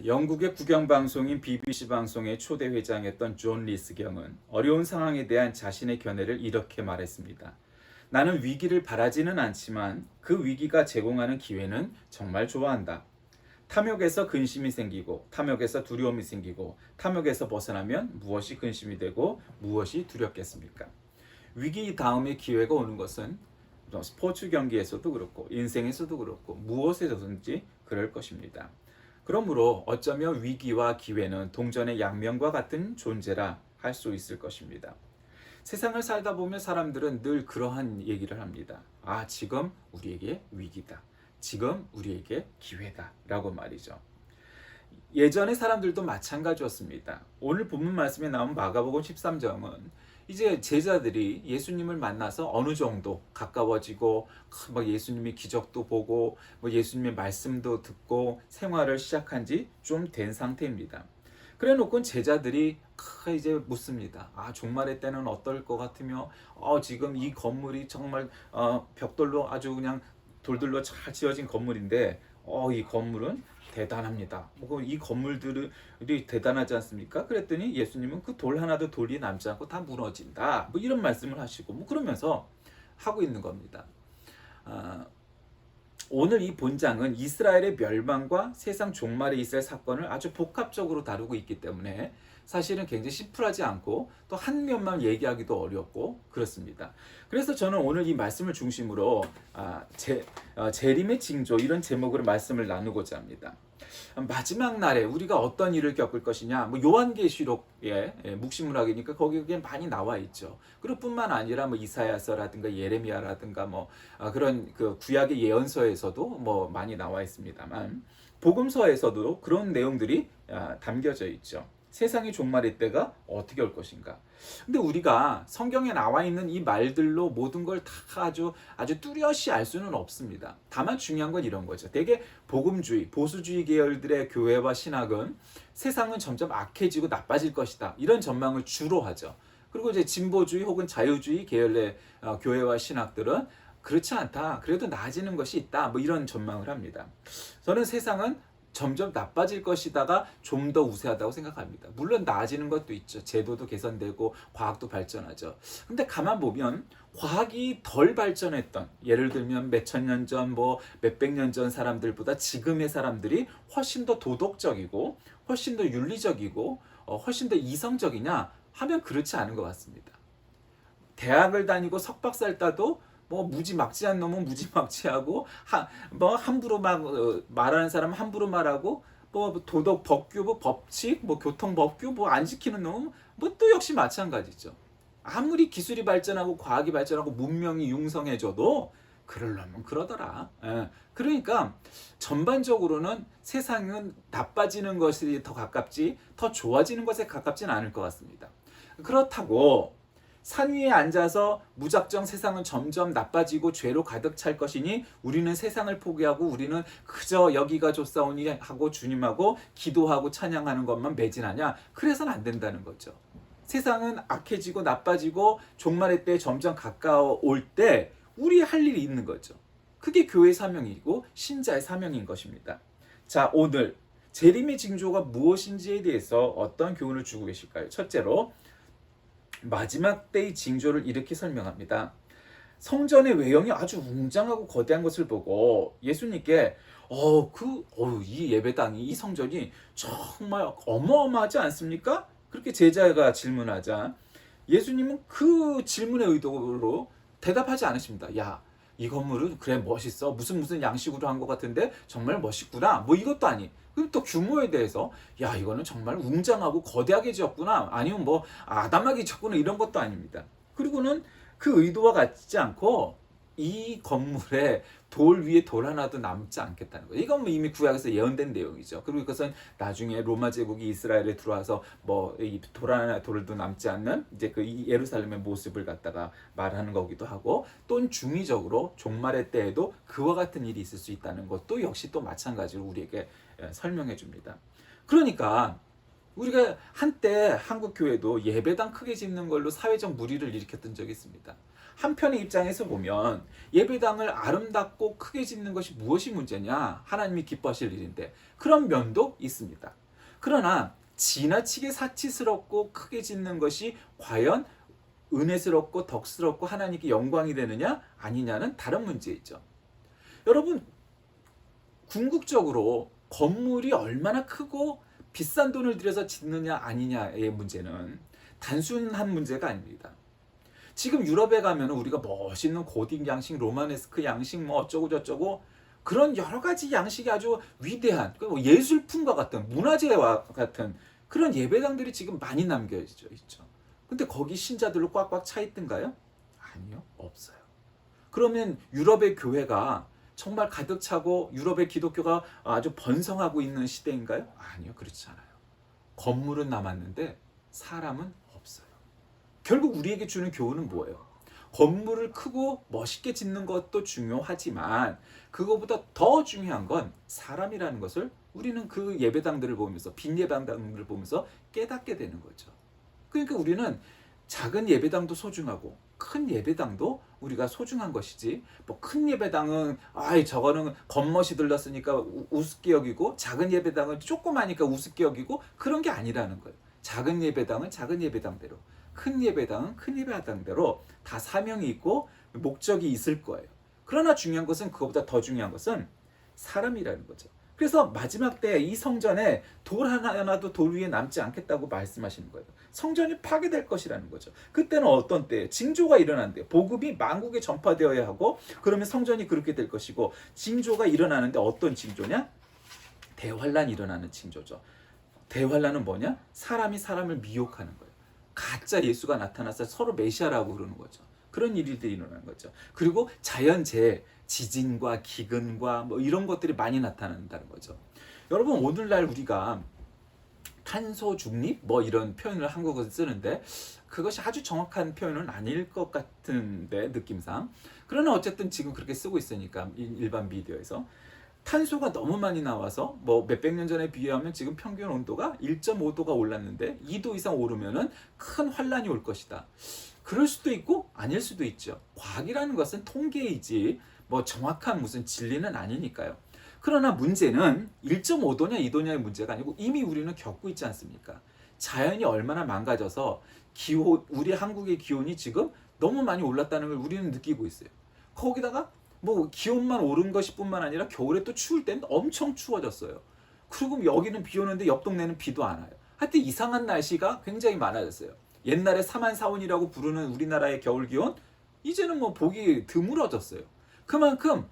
영국의 국영방송인 BBC 방송의 초대 회장이었던 존 리스 경은 어려운 상황에 대한 자신의 견해를 이렇게 말했습니다. 나는 위기를 바라지는 않지만 그 위기가 제공하는 기회는 정말 좋아한다. 탐욕에서 근심이 생기고 탐욕에서 두려움이 생기고 탐욕에서 벗어나면 무엇이 근심이 되고 무엇이 두렵겠습니까? 위기 다음에 기회가 오는 것은 스포츠 경기에서도 그렇고 인생에서도 그렇고 무엇에서든지 그럴 것입니다. 그러므로 어쩌면 위기와 기회는 동전의 양면과 같은 존재라 할 수 있을 것입니다. 세상을 살다 보면 사람들은 늘 그러한 얘기를 합니다. 아, 지금 우리에게 위기다. 지금 우리에게 기회다. 라고 말이죠. 예전의 사람들도 마찬가지였습니다. 오늘 본문 말씀에 나온 마가복음 13장은 이제 제자들이 예수님을 만나서 어느 정도 가까워지고 막 예수님의 기적도 보고 뭐 예수님의 말씀도 듣고 생활을 시작한 지 좀 된 상태입니다. 그래 놓고 제자들이 이제 묻습니다. 아, 종말의 때는 어떨 것 같으며 지금 이 건물이 정말 벽돌로 아주 그냥 돌들로 잘 지어진 건물인데 이 건물은 대단합니다. 이 건물들이 대단하지 않습니까? 그랬더니 예수님은 그 돌 하나도 돌이 남지 않고 다 무너진다. 뭐 이런 말씀을 하시고 뭐 그러면서 하고 있는 겁니다. 오늘 이 본장은 이스라엘의 멸망과 세상 종말에 있을 사건을 아주 복합적으로 다루고 있기 때문에 사실은 굉장히 심플하지 않고 또 한 면만 얘기하기도 어렵고 그렇습니다. 그래서 저는 오늘 이 말씀을 중심으로 재림의 징조 이런 제목으로 말씀을 나누고자 합니다. 마지막 날에 우리가 어떤 일을 겪을 것이냐, 뭐 요한계시록에 묵시문학이니까 거기에 많이 나와 있죠. 그리고 뿐만 아니라 뭐 이사야서라든가 예레미야라든가 뭐 그런 그 구약의 예언서에서도 뭐 많이 나와 있습니다만 복음서에서도 그런 내용들이 담겨져 있죠. 세상의 종말의 때가 어떻게 올 것인가. 근데 우리가 성경에 나와 있는 이 말들로 모든 걸 다 아주 뚜렷이 알 수는 없습니다. 다만 중요한 건 이런 거죠. 되게 복음주의, 보수주의 계열들의 교회와 신학은 세상은 점점 악해지고 나빠질 것이다. 이런 전망을 주로 하죠. 그리고 이제 진보주의 혹은 자유주의 계열의 교회와 신학들은 그렇지 않다. 그래도 나아지는 것이 있다. 뭐 이런 전망을 합니다. 저는 세상은 점점 나빠질 것이다가 좀 더 우세하다고 생각합니다. 물론 나아지는 것도 있죠. 제도도 개선되고 과학도 발전하죠. 근데 가만 보면 과학이 덜 발전했던, 예를 들면 몇천 년 전, 뭐 몇백 년 전 사람들보다 지금의 사람들이 훨씬 더 도덕적이고 훨씬 더 윤리적이고 훨씬 더 이성적이냐 하면 그렇지 않은 것 같습니다. 대학을 다니고 석박사를 따도 뭐 무지막지한 놈은 무지막지하고 뭐 함부로 말하는 사람은 함부로 말하고 뭐 도덕 법규 뭐 법칙 뭐 교통 법규 뭐 안 지키는 놈은 뭐 또 역시 마찬가지죠. 아무리 기술이 발전하고 과학이 발전하고 문명이 융성해져도 그러려면 그러더라. 그러니까 전반적으로는 세상은 나빠지는 것이 더 가깝지 더 좋아지는 것에 가깝지는 않을 것 같습니다. 그렇다고 산 위에 앉아서 무작정 세상은 점점 나빠지고 죄로 가득 찰 것이니 우리는 세상을 포기하고 우리는 그저 여기가 좋사오니 하고 주님하고 기도하고 찬양하는 것만 매진하냐? 그래서는 안 된다는 거죠. 세상은 악해지고 나빠지고 종말의 때 점점 가까워올 때 우리 할 일이 있는 거죠. 그게 교회의 사명이고 신자의 사명인 것입니다. 자, 오늘 재림의 징조가 무엇인지에 대해서 어떤 교훈을 주고 계실까요? 첫째로 마지막 때의 징조를 이렇게 설명합니다. 성전의 외형이 아주 웅장하고 거대한 것을 보고 예수님께 이 예배당이 이 성전이 정말 어마어마하지 않습니까? 그렇게 제자가 질문하자 예수님은 그 질문의 의도로 대답하지 않으십니다. 야, 이 건물은 그래 멋있어. 무슨 양식으로 한 것 같은데 정말 멋있구나. 뭐 이것도 아니. 그리고 또 규모에 대해서 야, 이거는 정말 웅장하고 거대하게 지었구나. 아니면 뭐 아담하게 지었구나. 이런 것도 아닙니다. 그리고는 그 의도와 같지 않고 이 건물에 돌 위에 돌 하나도 남지 않겠다는 거예요. 이건 뭐 이미 구약에서 예언된 내용이죠. 그리고 그것은 나중에 로마 제국이 이스라엘에 들어와서 뭐 이 돌 하나 돌도 남지 않는 이제 그 예루살렘의 모습을 갖다가 말하는 거기도 하고 또 중의적으로 종말의 때에도 그와 같은 일이 있을 수 있다는 것도 역시 또 마찬가지로 우리에게 설명해 줍니다. 그러니까 우리가 한때 한국 교회도 예배당 크게 짓는 걸로 사회적 물의를 일으켰던 적이 있습니다. 한편의 입장에서 보면 예배당을 아름답고 크게 짓는 것이 무엇이 문제냐? 하나님이 기뻐하실 일인데 그런 면도 있습니다. 그러나 지나치게 사치스럽고 크게 짓는 것이 과연 은혜스럽고 덕스럽고 하나님께 영광이 되느냐 아니냐는 다른 문제이죠. 여러분, 궁극적으로 건물이 얼마나 크고 비싼 돈을 들여서 짓느냐 아니냐의 문제는 단순한 문제가 아닙니다. 지금 유럽에 가면 우리가 멋있는 고딕 양식, 로마네스크 양식, 뭐 어쩌고 저쩌고 그런 여러 가지 양식이 아주 위대한 예술품과 같은 문화재와 같은 그런 예배당들이 지금 많이 남겨져 있죠. 근데 거기 신자들로 꽉꽉 차 있던가요? 아니요, 없어요. 그러면 유럽의 교회가 정말 가득 차고 유럽의 기독교가 아주 번성하고 있는 시대인가요? 아니요, 그렇지 않아요. 건물은 남았는데 사람은 없어요. 결국 우리에게 주는 교훈은 뭐예요? 건물을 크고 멋있게 짓는 것도 중요하지만 그거보다 더 중요한 건 사람이라는 것을 우리는 그 예배당들을 보면서 빈 예배당들을 보면서 깨닫게 되는 거죠. 그러니까 우리는 작은 예배당도 소중하고 큰 예배당도 우리가 소중한 것이지 뭐 큰 예배당은 아이 저거는 겉멋이 들렀으니까 우습게 여기고 작은 예배당은 조그마니까 우습게 여기고 그런 게 아니라는 거예요. 작은 예배당은 작은 예배당대로 큰 예배당은 큰 예배당대로 다 사명이 있고 목적이 있을 거예요. 그러나 중요한 것은 그것보다 더 중요한 것은 사람이라는 거죠. 그래서 마지막 때 이 성전에 돌 하나도 돌 위에 남지 않겠다고 말씀하시는 거예요. 성전이 파괴될 것이라는 거죠. 그때는 어떤 때 징조가 일어난대요. 복음이 만국에 전파되어야 하고 그러면 성전이 그렇게 될 것이고 징조가 일어나는데 어떤 징조냐? 대환란이 일어나는 징조죠. 대환란은 뭐냐? 사람이 사람을 미혹하는 거예요. 가짜 예수가 나타나서 서로 메시아라고 그러는 거죠. 그런 일들이 일어나는 거죠. 그리고 자연재해, 지진과 기근과 뭐 이런 것들이 많이 나타난다는 거죠. 여러분, 오늘날 우리가 탄소 중립 뭐 이런 표현을 한국어에서 쓰는데 그것이 아주 정확한 표현은 아닐 것 같은데 느낌상. 그러나 어쨌든 지금 그렇게 쓰고 있으니까 일반 미디어에서 탄소가 너무 많이 나와서 뭐 몇백 년 전에 비하면 지금 평균 온도가 1.5도가 올랐는데 2도 이상 오르면은 큰 환란이 올 것이다. 그럴 수도 있고 아닐 수도 있죠. 과학이라는 것은 통계이지 뭐 정확한 무슨 진리는 아니니까요. 그러나 문제는 1.5도냐 2도냐의 문제가 아니고 이미 우리는 겪고 있지 않습니까? 자연이 얼마나 망가져서 우리 한국의 기온이 지금 너무 많이 올랐다는 걸 우리는 느끼고 있어요. 거기다가 뭐 기온만 오른 것뿐만 아니라 겨울에 또 추울 때는 엄청 추워졌어요. 그리고 여기는 비 오는데 옆 동네는 비도 안 와요. 하여튼 이상한 날씨가 굉장히 많아졌어요. 옛날에 사만사온이라고 부르는 우리나라의 겨울 기온 이제는 뭐 보기 드물어졌어요. 그만큼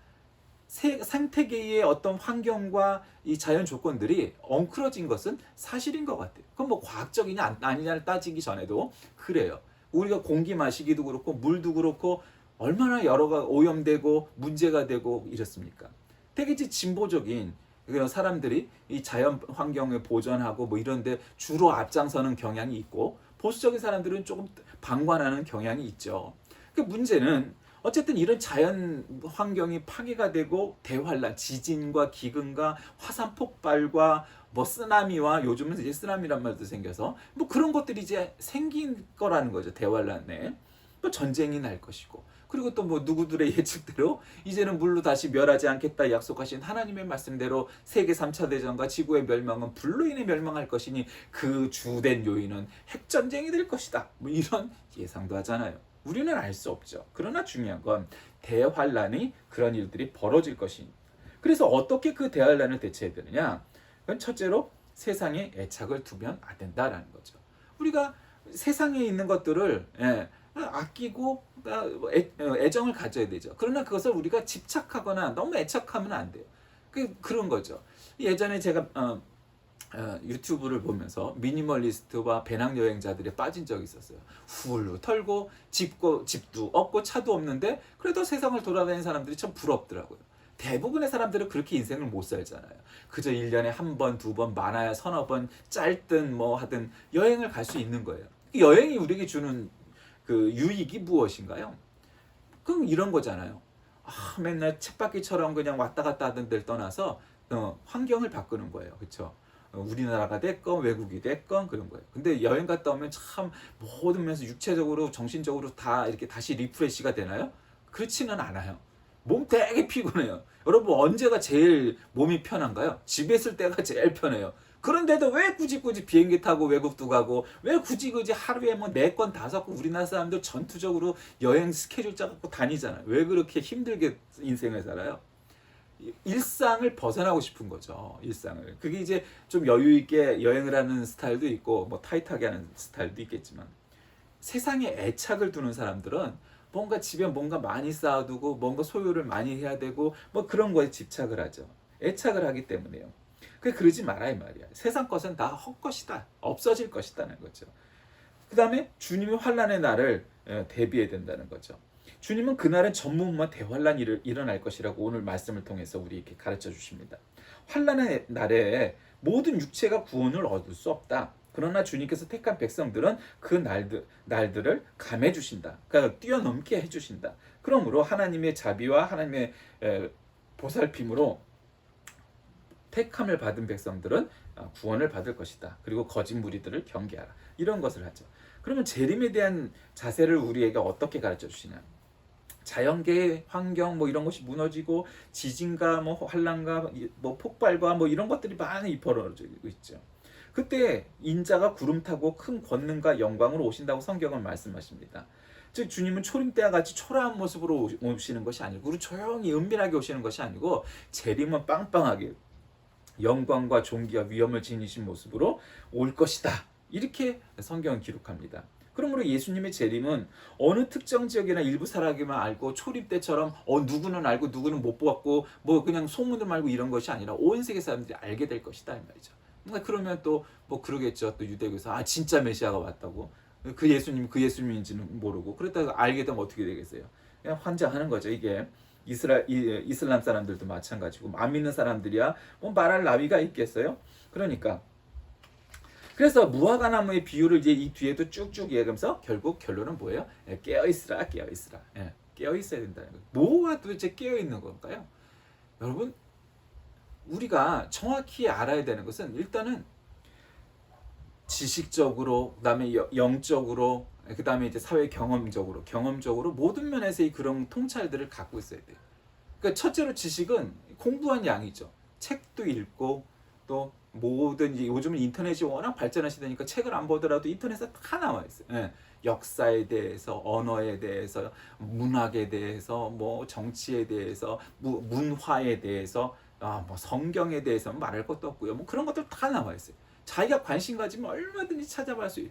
생태계의 어떤 환경과 이 자연 조건들이 엉클어진 것은 사실인 것 같아요. 그건 뭐 과학적이냐 아니냐를 따지기 전에도 그래요. 우리가 공기 마시기도 그렇고 물도 그렇고 얼마나 여러가 오염되고 문제가 되고 이렇습니까? 되게 진보적인 그런 사람들이 이 자연 환경을 보존하고 뭐 이런데 주로 앞장서는 경향이 있고 보수적인 사람들은 조금 방관하는 경향이 있죠. 그 문제는 어쨌든 이런 자연 환경이 파괴가 되고 대환란, 지진과 기근과 화산 폭발과 뭐 쓰나미와 요즘은 이제 쓰나미란 말도 생겨서 뭐 그런 것들이 이제 생긴 거라는 거죠. 대환란에 또 전쟁이 날 것이고 그리고 또 뭐 누구들의 예측대로 이제는 물로 다시 멸하지 않겠다 약속하신 하나님의 말씀대로 세계 3차 대전과 지구의 멸망은 불로 인해 멸망할 것이니 그 주된 요인은 핵전쟁이 될 것이다. 뭐 이런 예상도 하잖아요. 우리는 알 수 없죠. 그러나 중요한 건 대환란이 그런 일들이 벌어질 것입니다. 그래서 어떻게 그 대환란을 대처해야 되느냐? 그건 첫째로 세상에 애착을 두면 안 된다라는 거죠. 우리가 세상에 있는 것들을 아끼고 애정을 가져야 되죠. 그러나 그것을 우리가 집착하거나 너무 애착하면 안 돼요. 그런 거죠. 예전에 제가 유튜브를 보면서 미니멀리스트와 배낭여행자들에 빠진 적이 있었어요. 훌루 털고 집도 없고 차도 없는데 그래도 세상을 돌아다니는 사람들이 참 부럽더라고요. 대부분의 사람들은 그렇게 인생을 못 살잖아요. 그저 1년에 한 번, 두 번, 많아야 서너 번 짧든 뭐 하든 여행을 갈 수 있는 거예요. 여행이 우리에게 주는 그 유익이 무엇인가요? 그럼 이런 거잖아요. 맨날 쳇바퀴처럼 그냥 왔다 갔다 하던 데를 떠나서 환경을 바꾸는 거예요. 그렇죠? 우리나라가 됐건 외국이 됐건 그런 거예요. 근데 여행 갔다 오면 참 모든 면에서 육체적으로 정신적으로 다 이렇게 다시 리프레시가 되나요? 그렇지는 않아요. 몸 되게 피곤해요. 여러분 언제가 제일 몸이 편한가요? 집에 있을 때가 제일 편해요. 그런데도 왜 굳이 비행기 타고 외국도 가고 왜 굳이 하루에 뭐 4건 5건 우리나라 사람들 전투적으로 여행 스케줄 짜갖고 다니잖아요. 왜 그렇게 힘들게 인생을 살아요? 일상을 벗어나고 싶은 거죠. 일상을. 그게 이제 좀 여유 있게 여행을 하는 스타일도 있고 뭐 타이트하게 하는 스타일도 있겠지만 세상에 애착을 두는 사람들은 뭔가 집에 뭔가 많이 쌓아두고 뭔가 소유를 많이 해야 되고 뭐 그런 거에 집착을 하죠. 애착을 하기 때문에요. 그러지 마라 이 말이야. 세상 것은 다 헛것이다. 없어질 것이다는 거죠. 그 다음에 주님이 환란의 날을 대비해야 된다는 거죠. 주님은 그날은 전무후무한 대환란이 일어날 것이라고 오늘 말씀을 통해서 우리에게 가르쳐 주십니다. 환란의 날에 모든 육체가 구원을 얻을 수 없다. 그러나 주님께서 택한 백성들은 그 날들을 감해 주신다. 그러니까 뛰어넘게 해 주신다. 그러므로 하나님의 자비와 하나님의 보살핌으로 택함을 받은 백성들은 구원을 받을 것이다. 그리고 거짓 무리들을 경계하라. 이런 것을 하죠. 그러면 재림에 대한 자세를 우리에게 어떻게 가르쳐 주시냐? 자연계의 환경 뭐 이런 것이 무너지고 지진과 뭐 환란과 뭐 폭발과 뭐 이런 것들이 많이 벌어지고 있죠. 그때 인자가 구름 타고 큰 권능과 영광으로 오신다고 성경은 말씀하십니다. 즉 주님은 초림 때와 같이 초라한 모습으로 오시는 것이 아니고 조용히 은밀하게 오시는 것이 아니고 재림은 빵빵하게 영광과 존귀와 위엄을 지니신 모습으로 올 것이다. 이렇게 성경은 기록합니다. 그러므로 예수님의 재림은 어느 특정 지역이나 일부 사람에게만 알고 초림 때처럼 누구는 알고 누구는 못 보았고 뭐 그냥 소문을 말고 이런 것이 아니라 온 세계 사람들이 알게 될 것이다 이 말이죠. 그러면 또 뭐 그러겠죠. 또 유대교에서 진짜 메시아가 왔다고 그 예수님 그 예수님인지는 모르고 그랬다가 알게 되면 어떻게 되겠어요? 그냥 환장하는 거죠. 이게 이슬람 사람들도 마찬가지고 안 믿는 사람들이야 뭐 말할 나위가 있겠어요? 그러니까 그래서 무화과 나무의 비유를 이제 이 뒤에도 쭉쭉 이해하면서 결국 결론은 뭐예요? 깨어 있으라, 깨어 있으라. 깨어 있어야 된다는 거예요. 뭐가 도대체 깨어 있는 건가요? 여러분, 우리가 정확히 알아야 되는 것은 일단은 지식적으로, 그다음에 영적으로, 그다음에 이제 사회 경험적으로 모든 면에서의 그런 통찰들을 갖고 있어야 돼요. 그러니까 첫째로 지식은 공부한 양이죠. 책도 읽고 또 모든 요즘은 인터넷이 워낙 발전한 시대니까 책을 안 보더라도 인터넷에 다 나와 있어요. 역사에 대해서, 언어에 대해서, 문학에 대해서, 뭐 정치에 대해서, 문화에 대해서, 뭐 성경에 대해서 말할 것도 없고요. 뭐 그런 것들 다 나와 있어요. 자기가 관심 가지면 얼마든지 찾아볼 수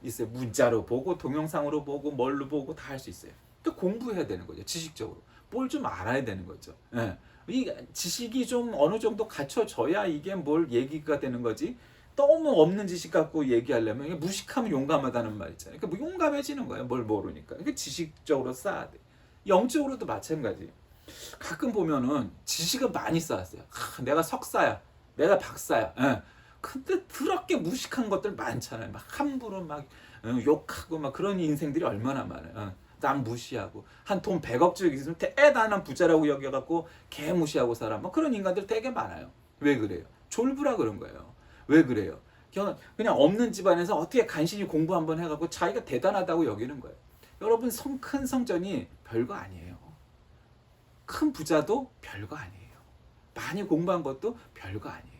있어요. 문자로 보고, 동영상으로 보고, 뭘로 보고 다 할 수 있어요. 또 공부해야 되는 거죠. 지식적으로. 뭘 좀 알아야 되는 거죠. 이 지식이 좀 어느 정도 갖춰져야 이게 뭘 얘기가 되는 거지. 너무 없는 지식 갖고 얘기하려면 이게 무식하면 용감하다는 말 있잖아요. 그러니까 뭐 용감해지는 거예요. 뭘 모르니까. 그러니까 지식적으로 쌓아야 돼. 영적으로도 마찬가지. 가끔 보면은 지식은 많이 쌓았어요. 내가 석사야. 내가 박사야. 근데 더럽게 무식한 것들 많잖아요. 막 함부로 막 욕하고 막 그런 인생들이 얼마나 많아요. 남 무시하고 한 돈 100억 씩 있으면 대단한 부자라고 여겨갖고 개 무시하고 살아. 뭐 그런 인간들 되게 많아요. 왜 그래요? 졸부라 그런 거예요. 왜 그래요? 그냥 없는 집안에서 어떻게 간신히 공부 한번 해갖고 자기가 대단하다고 여기는 거예요. 여러분 큰 성전이 별거 아니에요. 큰 부자도 별거 아니에요. 많이 공부한 것도 별거 아니에요.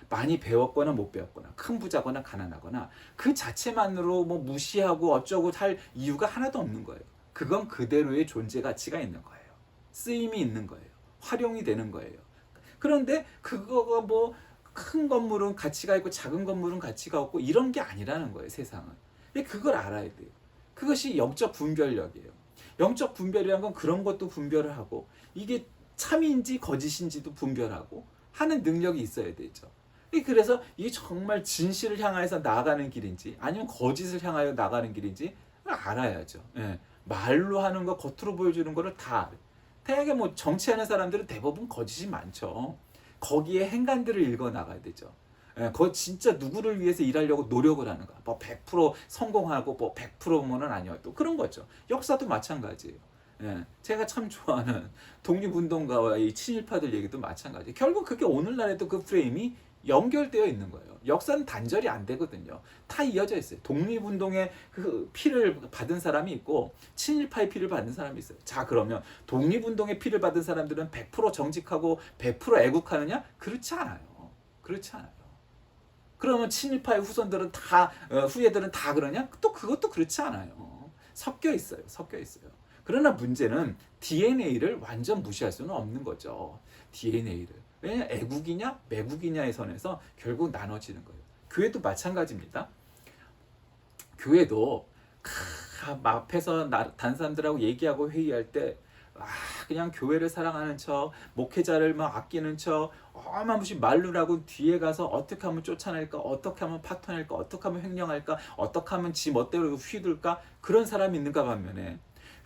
많이 배웠거나 못 배웠거나 큰 부자거나 가난하거나 그 자체만으로 뭐 무시하고 어쩌고 할 이유가 하나도 없는 거예요. 그건 그대로의 존재 가치가 있는 거예요. 쓰임이 있는 거예요. 활용이 되는 거예요. 그런데 그거가 뭐 큰 건물은 가치가 있고 작은 건물은 가치가 없고 이런 게 아니라는 거예요. 세상은. 그걸 알아야 돼요. 그것이 영적 분별력이에요. 영적 분별이라는 건 그런 것도 분별을 하고 이게 참인지 거짓인지도 분별하고 하는 능력이 있어야 되죠. 그래서 이게 정말 진실을 향해서 나아가는 길인지 아니면 거짓을 향하여 나가는 길인지 알아야죠. 말로 하는 거 겉으로 보여주는 거를 다 알아요. 대개 뭐 정치하는 사람들은 대부분 거짓이 많죠. 거기에 행간들을 읽어 나가야 되죠. 그거 진짜 누구를 위해서 일하려고 노력을 하는가. 뭐 100% 성공하고 뭐 100%면은 아니어도 그런 거죠. 역사도 마찬가지예요. 제가 참 좋아하는 독립운동가와의 친일파들 얘기도 마찬가지예요. 결국 그게 오늘날에도 그 프레임이 연결되어 있는 거예요. 역사는 단절이 안 되거든요. 다 이어져 있어요. 독립운동의 그 피를 받은 사람이 있고 친일파의 피를 받은 사람이 있어요. 자, 그러면 독립운동의 피를 받은 사람들은 100% 정직하고 100% 애국하느냐? 그렇지 않아요. 그렇지 않아요. 그러면 친일파의 후손들은 다 후예들은 다 그러냐? 또 그것도 그렇지 않아요. 섞여 있어요. 섞여 있어요. 그러나 문제는 DNA를 완전 무시할 수는 없는 거죠. DNA를. 왜냐? 애국이냐 매국이냐의 선에서 결국 나눠지는 거예요. 교회도 마찬가지입니다. 교회도 앞에서 다른 사람들하고 얘기하고 회의할 때 그냥 교회를 사랑하는 척, 목회자를 막 아끼는 척, 어마무시 말루라고 뒤에 가서 어떻게 하면 쫓아낼까, 어떻게 하면 파토낼까, 어떻게 하면 횡령할까, 어떻게 하면 지 멋대로 휘둘까, 그런 사람이 있는가 반면에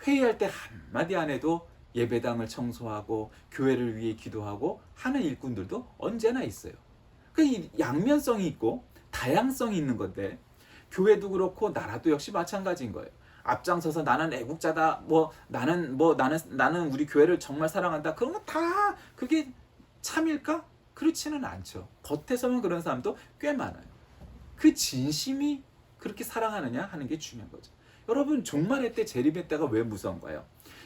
회의할 때 한마디 안 해도 예배당을 청소하고 교회를 위해 기도하고 하는 일꾼들도 언제나 있어요. 그 양면성이 있고 다양성이 있는 건데 교회도 그렇고 나라도 역시 마찬가지인 거예요. 앞장서서 나는 애국자다, 나는 우리 교회를 정말 사랑한다. 그런 거 다 그게 참일까? 그렇지는 않죠. 겉에서만 그런 사람도 꽤 많아요. 그 진심이 그렇게 사랑하느냐 하는 게 중요한 거죠. 여러분, 종말의 때 재림의 때가 왜 무서운가요?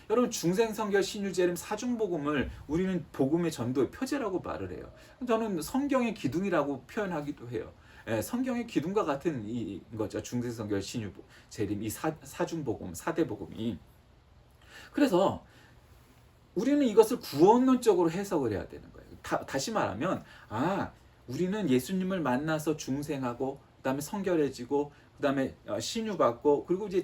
여러분, 중생성결 신유재림 사중복음을 우리는 복음의 전도의 표제라고 말을 해요. 저는 성경의 기둥이라고 표현하기도 해요. 성경의 기둥과 같은 이 거죠. 중생성결 신유재림 이 사중복음, 사대복음이. 그래서 우리는 이것을 구원론적으로 해석을 해야 되는 거예요. 다시 말하면 우리는 예수님을 만나서 중생하고 그다음에 성결해지고 그다음에 신유받고 그리고 이제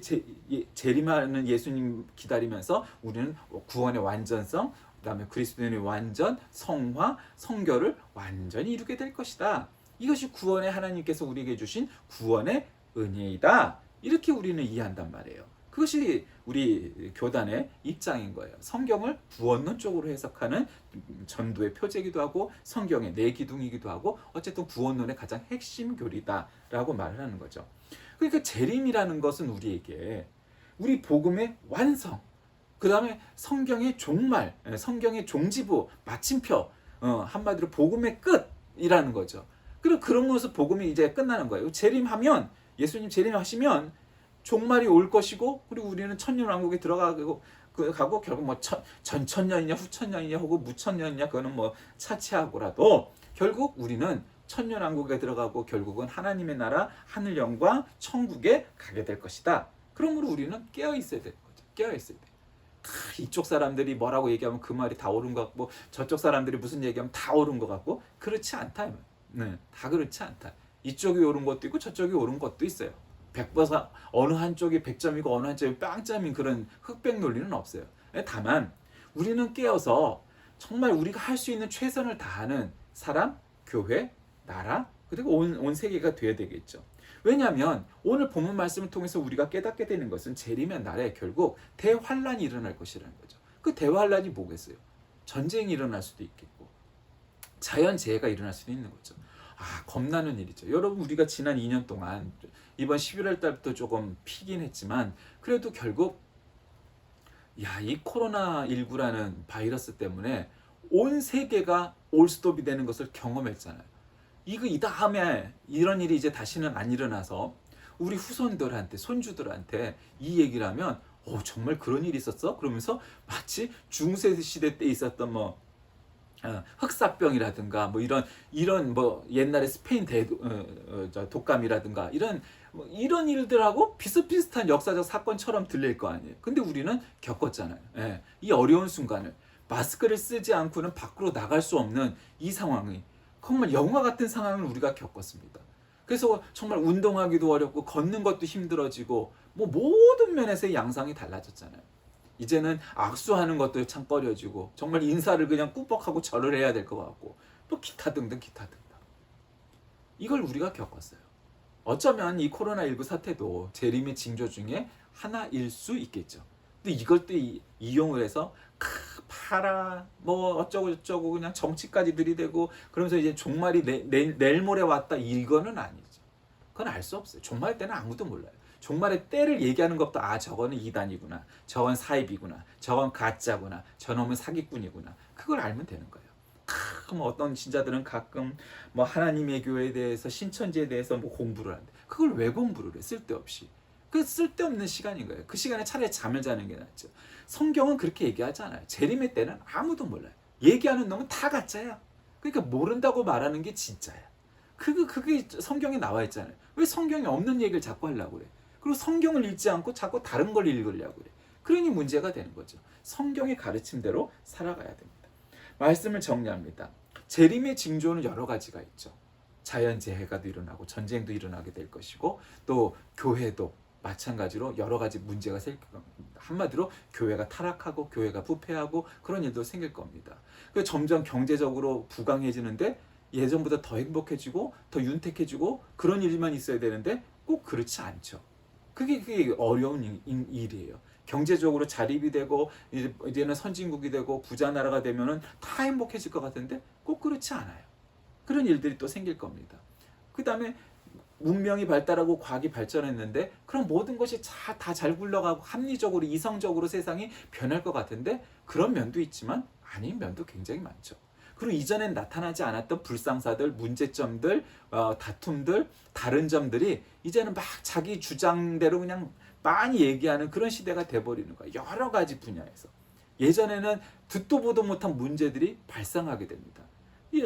재림하는 예수님 기다리면서 우리는 구원의 완전성, 그다음에 그리스도인의 완전, 성화, 성결을 완전히 이루게 될 것이다. 이것이 구원의 하나님께서 우리에게 주신 구원의 은혜이다. 이렇게 우리는 이해한단 말이에요. 그것이 우리 교단의 입장인 거예요. 성경을 구원론적으로 해석하는 전도의 표제이기도 하고 성경의 내 기둥이기도 하고 어쨌든 구원론의 가장 핵심 교리다라고 말을 하는 거죠. 그러니까 재림이라는 것은 우리에게 우리 복음의 완성, 그 다음에 성경의 종말, 성경의 종지부, 마침표, 한마디로 복음의 끝이라는 거죠. 그리고 그런 것으로 복음이 이제 끝나는 거예요. 재림하면 예수님 재림하시면 종말이 올 것이고 그리고 우리는 천년왕국에 들어가고 결국 뭐 전천년이냐 후천년이냐 혹은 무천년이냐 그거는 뭐 차치하고라도 결국 우리는 천년왕국에 들어가고 결국은 하나님의 나라 하늘 영광 천국에 가게 될 것이다. 그러므로 우리는 깨어 있어야 되는 거죠. 깨어 있어야 돼. 이쪽 사람들이 뭐라고 얘기하면 그 말이 다 옳은 것 같고 저쪽 사람들이 무슨 얘기하면 다 옳은 것 같고 그렇지 않다. 네, 다 그렇지 않다. 이쪽이 옳은 것도 있고 저쪽이 옳은 것도 있어요. 100% 어느 한쪽이 100점이고 어느 한쪽이 빵점인 그런 흑백 논리는 없어요. 다만 우리는 깨어서 정말 우리가 할 수 있는 최선을 다하는 사람, 교회, 나라 그리고 온 세계가 돼야 되겠죠. 왜냐하면 오늘 본문 말씀을 통해서 우리가 깨닫게 되는 것은 재림의 날에 결국 대환란이 일어날 것이라는 거죠. 그 대환란이 뭐겠어요? 전쟁이 일어날 수도 있겠고 자연재해가 일어날 수도 있는 거죠. 겁나는 일이죠. 여러분, 우리가 지난 2년 동안 이번 11월 달부터 조금 피긴 했지만 그래도 결국 이 코로나19라는 바이러스 때문에 온 세계가 올스톱이 되는 것을 경험했잖아요. 이 다음에 이런 일이 이제 다시는 안 일어나서 우리 후손들한테 손주들한테 이 얘기를 하면 정말 그런 일이 있었어? 그러면서 마치 중세시대 때 있었던 흑사병이라든가 이런 옛날에 스페인 독감이라든가 이런 일들하고 비슷비슷한 역사적 사건처럼 들릴 거 아니에요. 근데 우리는 겪었잖아요. 이 어려운 순간을 마스크를 쓰지 않고는 밖으로 나갈 수 없는 이 상황이 정말 영화 같은 상황을 우리가 겪었습니다. 그래서 정말 운동하기도 어렵고 걷는 것도 힘들어지고 모든 면에서의 양상이 달라졌잖아요. 이제는 악수하는 것도 참 꺼려지고 정말 인사를 그냥 꾸벅하고 절을 해야 될 것 같고 또 기타 등등 이걸 우리가 겪었어요. 어쩌면 이 코로나19 사태도 재림의 징조 중에 하나일 수 있겠죠. 근데 이걸 또 이용을 해서 파라 어쩌고 저쩌고 그냥 정치까지 들이대고 그러면서 이제 종말이 내일 모레 왔다 이거는 아니죠. 그건 알 수 없어요. 종말 때는 아무도 몰라요. 종말의 때를 얘기하는 것도 저거는 이단이구나, 저건 사입이구나, 저건 가짜구나, 저놈은 사기꾼이구나, 그걸 알면 되는 거예요. 하면 어떤 신자들은 가끔 뭐 하나님의 교회에 대해서 신천지에 대해서 뭐 공부를 하는데 그걸 왜 공부를 해? 쓸데없이. 그 쓸데없는 시간인 거예요. 그 시간에 차라리 잠을 자는 게 낫죠. 성경은 그렇게 얘기하지 않아요. 재림의 때는 아무도 몰라요. 얘기하는 놈은 다 가짜야. 그러니까 모른다고 말하는 게 진짜야. 그게 성경에 나와 있잖아요. 왜 성경에 없는 얘기를 자꾸 하려고 그래? 그리고 성경을 읽지 않고 자꾸 다른 걸 읽으려고 그래. 그러니 문제가 되는 거죠. 성경의 가르침대로 살아가야 됩니다. 말씀을 정리합니다. 재림의 징조는 여러 가지가 있죠. 자연재해가 일어나고 전쟁도 일어나게 될 것이고 또 교회도 마찬가지로 여러 가지 문제가 생길 겁니다. 한마디로 교회가 타락하고 교회가 부패하고 그런 일도 생길 겁니다. 점점 경제적으로 부강해지는데 예전보다 더 행복해지고 더 윤택해지고 그런 일만 있어야 되는데 꼭 그렇지 않죠. 그게 어려운 일이에요. 경제적으로 자립이 되고 이제는 선진국이 되고 부자 나라가 되면은 다 행복해질 것 같은데 꼭 그렇지 않아요. 그런 일들이 또 생길 겁니다. 그 다음에 문명이 발달하고 과학이 발전했는데 그럼 모든 것이 다 잘 굴러가고 합리적으로 이성적으로 세상이 변할 것 같은데 그런 면도 있지만 아닌 면도 굉장히 많죠. 그리고 이전엔 나타나지 않았던 불상사들, 문제점들, 다툼들, 다른 점들이 이제는 막 자기 주장대로 그냥 많이 얘기하는 그런 시대가 돼버리는 거예요. 여러 가지 분야에서. 예전에는 듣도 보도 못한 문제들이 발생하게 됩니다.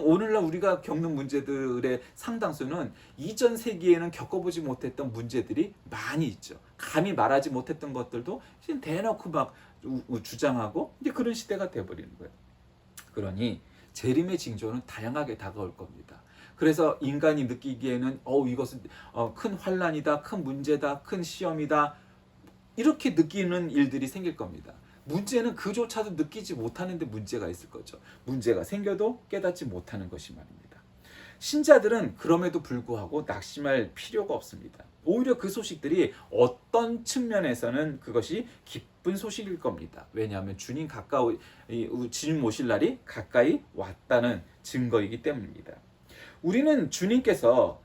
오늘날 우리가 겪는 문제들의 상당수는 이전 세기에는 겪어보지 못했던 문제들이 많이 있죠. 감히 말하지 못했던 것들도 대놓고 막 주장하고 이제 그런 시대가 돼버리는 거예요. 그러니 재림의 징조는 다양하게 다가올 겁니다. 그래서 인간이 느끼기에는 이것은 큰 환난이다, 큰 문제다, 큰 시험이다 이렇게 느끼는 일들이 생길 겁니다. 문제는 그조차도 느끼지 못하는데 문제가 있을 거죠. 문제가 생겨도 깨닫지 못하는 것이 말입니다. 신자들은 그럼에도 불구하고 낙심할 필요가 없습니다. 오히려 그 소식들이 어떤 측면에서는 그것이 기쁜 소식일 겁니다. 왜냐하면 주님 오실 날이 가까이 왔다는 증거이기 때문입니다. 우리는 주님께서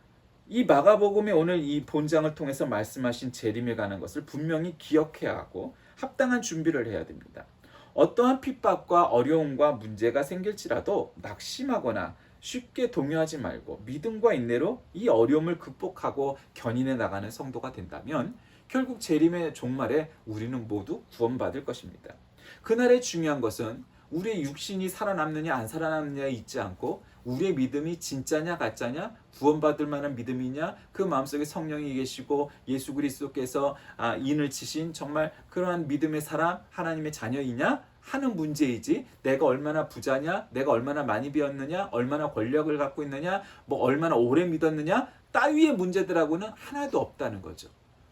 이 마가복음의 오늘 이 본장을 통해서 말씀하신 재림에 관한 것을 분명히 기억해야 하고 합당한 준비를 해야 됩니다. 어떠한 핍박과 어려움과 문제가 생길지라도 낙심하거나 쉽게 동요하지 말고 믿음과 인내로 이 어려움을 극복하고 견인해 나가는 성도가 된다면 결국 재림의 종말에 우리는 모두 구원받을 것입니다. 그날의 중요한 것은 우리의 육신이 살아남느냐 안 살아남느냐에 있지 않고 우리의 믿음이 진짜냐 가짜냐 구원받을 만한 믿음이냐 그 마음속에 성령이 계시고 예수 그리스도께서 인을 치신 정말 그러한 믿음의 사람 하나님의 자녀이냐 하는 문제이지 내가 얼마나 부자냐 내가 얼마나 많이 배웠느냐 얼마나 권력을 갖고 있느냐 뭐 얼마나 오래 믿었느냐 따위의 문제들하고는 하나도 없다는 거죠.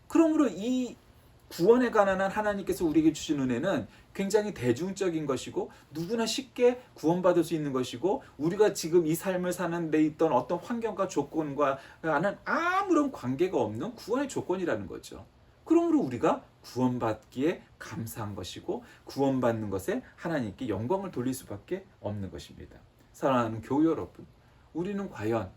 그러므로 이 구원에 관한 하나님께서 우리에게 주신 은혜는 굉장히 대중적인 것이고 누구나 쉽게 구원받을 수 있는 것이고 우리가 지금 이 삶을 사는 데 있던 어떤 환경과 조건과는 아무런 관계가 없는 구원의 조건이라는 거죠. 그러므로 우리가 구원받기에 감사한 것이고 구원받는 것에 하나님께 영광을 돌릴 수밖에 없는 것입니다. 사랑하는 교회 여러분, 우리는 과연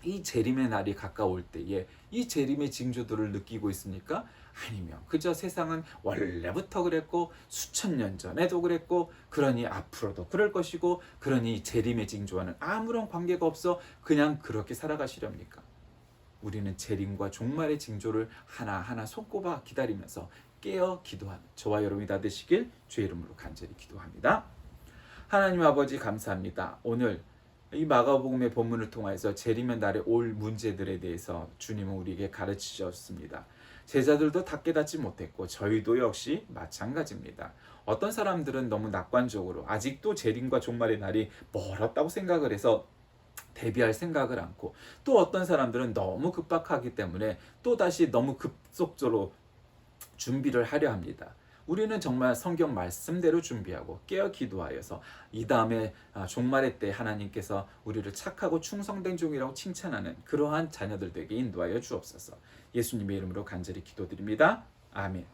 이 재림의 날이 가까울 때에 이 재림의 징조들을 느끼고 있습니까? 아니면 그저 세상은 원래부터 그랬고 수천 년 전에도 그랬고 그러니 앞으로도 그럴 것이고 그러니 재림의 징조와는 아무런 관계가 없어 그냥 그렇게 살아가시렵니까? 우리는 재림과 종말의 징조를 하나하나 손꼽아 기다리면서 깨어 기도하는 저와 여러분이 다 되시길 주의 이름으로 간절히 기도합니다. 하나님 아버지 감사합니다. 오늘 이 마가복음의 본문을 통해서 재림의 날에 올 문제들에 대해서 주님은 우리에게 가르치셨습니다. 제자들도 다 깨닫지 못했고 저희도 역시 마찬가지입니다. 어떤 사람들은 너무 낙관적으로 아직도 재림과 종말의 날이 멀었다고 생각을 해서 대비할 생각을 않고 또 어떤 사람들은 너무 급박하기 때문에 또다시 너무 급속도로 준비를 하려 합니다. 우리는 정말 성경 말씀대로 준비하고 깨어 기도하여서 이 다음에 종말의 때 하나님께서 우리를 착하고 충성된 종이라고 칭찬하는 그러한 자녀들 되게 인도하여 주옵소서. 예수님의 이름으로 간절히 기도드립니다. 아멘.